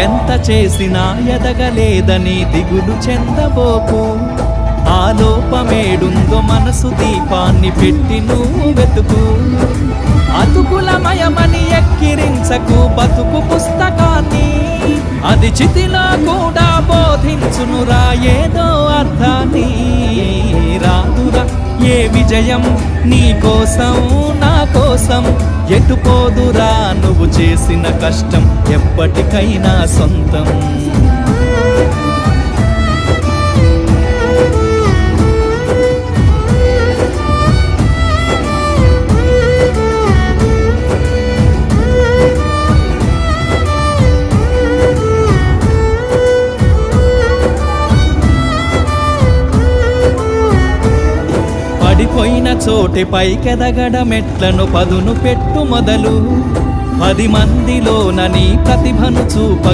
ఎంత చేసినా ఎదగలేదని దిగులు చెందబోకు. ఆ లోపమేడుందో మనసు దీపాన్ని పెట్టి నువ్వు వెతుకు. అతుకులమయమని ఎక్కిరించకు బతుకు పుస్తకాన్ని, అది చితిలో కూడా బోధించునురా ఏదో అర్థాన్ని. రాదురా ఏ విజయం నీ కోసం నా కోసం, ఎటుపోదురా నువ్వు చేసిన కష్టం ఎప్పటికైనా సొంతం. పడిపోయిన చోటి పైకెదగడమెట్లను పదును పెట్టు మొదలు. 10 మందిలోన నీ ప్రతిభను చూప